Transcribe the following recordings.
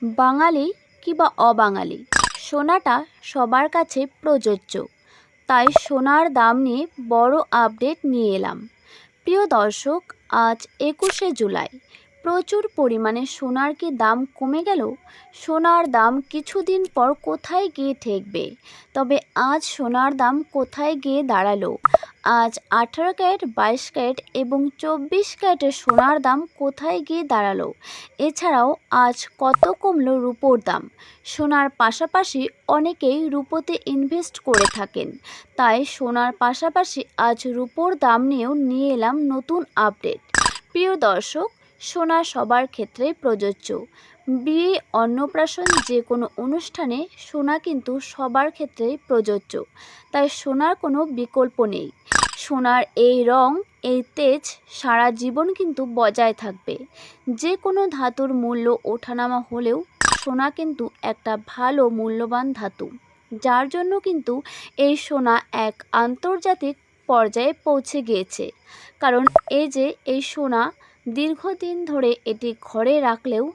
বাঙালি কিংবা অবাঙালি, সোনাটা সবার কাছে প্রযোজ্য। তাই সোনার দাম নিয়ে বড় আপডেট নিয়ে এলাম। প্রিয় দর্শক, আজ 21শে জুলাই। প্রচুর পরিমাণে সোনার কি দাম কমে গেল? সোনার দাম কিছুদিন পর কোথায় গিয়ে ঠেকবে? তবে আজ সোনার দাম কোথায় গিয়ে দাঁড়ালো? আজ 18 ক্যারেট, 22 ক্যারেট এবং 24 ক্যারেটের সোনার দাম কোথায় গিয়ে দাঁড়ালো? এছাড়াও আজ কত কমলো রূপোর দাম? সোনার পাশাপাশি অনেকেই রূপোতে ইনভেস্ট করে থাকেন, তাই সোনার পাশাপাশি আজ রূপোর দাম নিয়েও নিয়ে এলাম নতুন আপডেট। প্রিয় দর্শক, সোনা সবার ক্ষেত্রেই প্রযোজ্য। বিয়ে, অন্নপ্রাশন, যে কোনো অনুষ্ঠানে সোনা কিন্তু সবার ক্ষেত্রেই প্রযোজ্য। তাই সোনার কোনো বিকল্প নেই। সোনার এই রং, এই তেজ সারা জীবন কিন্তু বজায় থাকবে। যে কোনো ধাতুর মূল্য ওঠানামা হলেও সোনা কিন্তু একটা ভালো মূল্যবান ধাতু, যার জন্য কিন্তু এই সোনা এক আন্তর্জাতিক পর্যায়ে পৌঁছে গিয়েছে। কারণ এই সোনা দীর্ঘদিন ধরে এটি ঘরে রাখলেও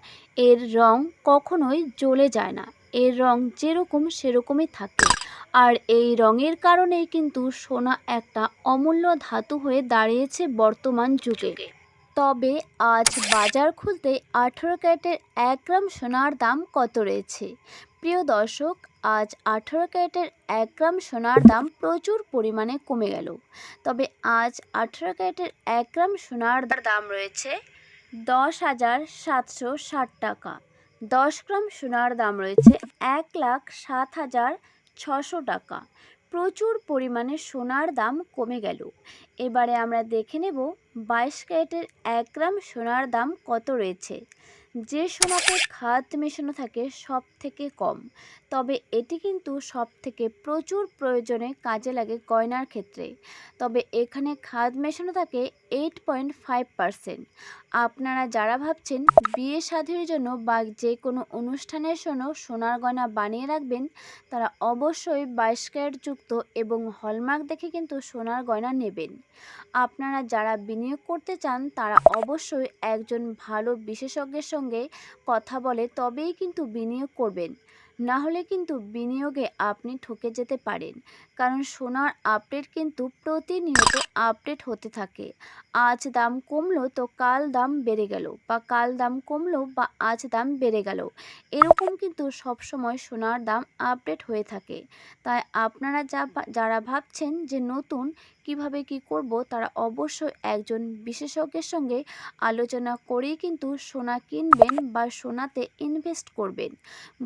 এর রং কখনোই জ্বলে যায় না। এর রং যেরকম সেরকমই থাকে। আর এই রঙের কারণেই কিন্তু সোনা একটা অমূল্য ধাতু হয়ে দাঁড়িয়েছে বর্তমান যুগে। তবে আজ বাজার খুলতে 18 ক্যারেটের 1 গ্রাম সোনার দাম কত রয়েছে? প্রিয় দর্শক, আজ 18 ক্যারেটের 1 গ্রাম সোনার দাম প্রচুর পরিমাণে কমে গেল। তবে আজ 18 ক্যারেটের 1 গ্রাম সোনার দাম রয়েছে 10,760 টাকা। 10 গ্রাম সোনার দাম রয়েছে 1,07,600 টাকা। প্রচুর পরিমাণে সোনার দাম কমে গেল। এবারে আমরা দেখে নেব 22 ক্যারেটের 1 গ্রাম সোনার দাম কত রয়েছে। যে সোনাতে খাদ মেশানো থাকে সব থেকে কম, তবে এটি কিন্তু সব থেকে প্রচুর প্রয়োজনে কাজে লাগে গয়নার ক্ষেত্রে। তবে এখানে খাদ মেশানো থাকে 8.5%। আপনারা যারা ভাবছেন বিয়ে শাদীর জন্য বা যে কোনো অনুষ্ঠানের জন্য সোনার গয়না বানিয়ে রাখবেন, তারা অবশ্যই 22 ক্যারেট যুক্ত এবং হলমার্ক দেখে কিন্তু সোনার গয়না নেবেন। আপনারা যারা বিনিয়োগ করতে চান তারা অবশ্যই একজন ভালো বিশেষজ্ঞের সঙ্গে কথা বলে তবেই কিন্তু বিনিয়োগ করবেন। না হলে কিন্তু বিনিয়োগে আপনি ঠকে যেতে পারেন। কারণ সোনার আপডেট কিন্তু প্রতিনিয়ত আপডেট হতে থাকে। আজ দাম কমলো তো কাল দাম বেড়ে গেল, বা কাল দাম কমলো বা আজ দাম বেড়ে গেল। এরকম কিন্তু সবসময় সোনার দাম আপডেট হয়ে থাকে। তাই আপনারা যারা ভাবছেন যে নতুন কিভাবে কি করব, তারা অবশ্যই একজন বিশেষজ্ঞের সঙ্গে আলোচনা করেই কিন্তু সোনা কিনবেন বা সোনাতে ইনভেস্ট করবেন।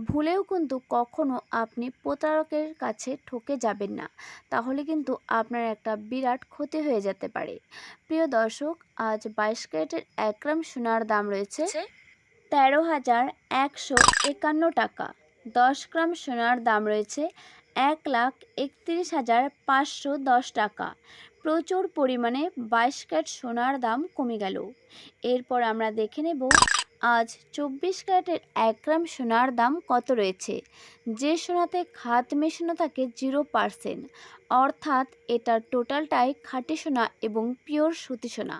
ভুলেও কিন্তু কখনো আপনি প্রতারকের কাছে ঠকে যাবেন না, তাহলে কিন্তু আপনার একটা বিরাট ক্ষতি হয়ে যেতে পারে। প্রিয় দর্শক, আজ 22 ক্যারেটের 1 গ্রাম সোনার দাম রয়েছে 13,151 টাকা। 10 গ্রাম সোনার দাম রয়েছে 1,31,510 টাকা। প্রচুর পরিমাণে 22 ক্যারেট সোনার দাম কমে গেল। এরপর আমরা দেখে নেব আজ 24 ক্যারেটের 1 গ্রাম সোনার দাম কত রয়েছে। যে সোনাতে খাদ মেশানো থাকে 0%, অর্থাৎ এটার টোটালটাই খাঁটি সোনা এবং পিওর সুতি সোনা।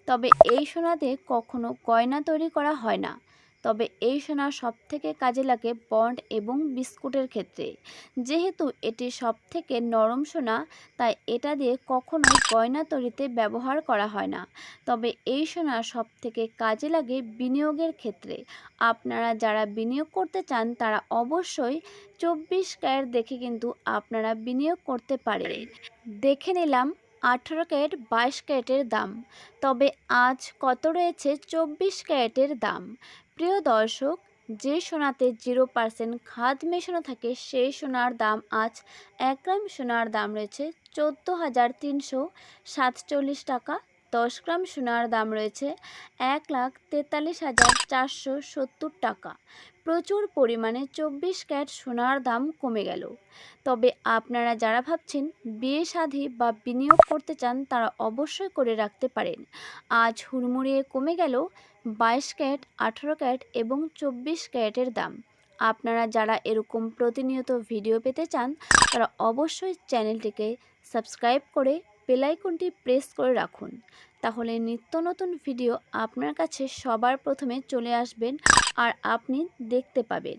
তবে এই সোনাতে কখনো গয়না তৈরি করা হয় না। তবে এই সোনা সব থেকে কাজে লাগে বন্ড এবং বিস্কুটের ক্ষেত্রে। যেহেতু এটি সব থেকে নরম সোনা, তাই এটা দিয়ে কখনোই গয়না তৈরিতে ব্যবহার করা হয় না। তবে এই সোনা সব থেকে কাজে লাগে বিনিয়োগের ক্ষেত্রে। আপনারা যারা বিনিয়োগ করতে চান তারা অবশ্যই 24 ক্যারেট দেখে কিন্তু আপনারা বিনিয়োগ করতে পারেন। দেখে নিলাম 18 ক্যারেট, 22 ক্যারেটের দাম। তবে আজ কত রয়েছে 24 ক্যারেটের দাম? প্রিয় দর্শক, যে সোনাতে 0% খাদ মেশানো থাকে সেই সোনার দাম আজ 1 গ্রাম সোনার দাম রয়েছে 14,347 টাকা। 10 গ্রাম সোনার দাম রয়েছে 1,43,470 টাকা। প্রচুর পরিমাণে 24 ক্যারেট সোনার দাম কমে গেল। তবে আপনারা যারা ভাবছেন বিয়ে শাদী বা বিনিয়োগ করতে চান তারা অবশ্যই করে রাখতে পারেন। আজ হুড়মুড়িয়ে কমে গেল 22 ক্যারেট, 18 ক্যারেট এবং 24 ক্যারেটের দাম। আপনারা যারা এরকম প্রতিনিয়ত ভিডিও পেতে চান তারা অবশ্যই চ্যানেলটিকে সাবস্ক্রাইব করে বেল আইকনটি প্রেস করে রাখুন, তাহলে নিত্য নতুন ভিডিও আপনার কাছে সবার প্রথমে চলে আসবেন আর আপনি দেখতে পাবেন।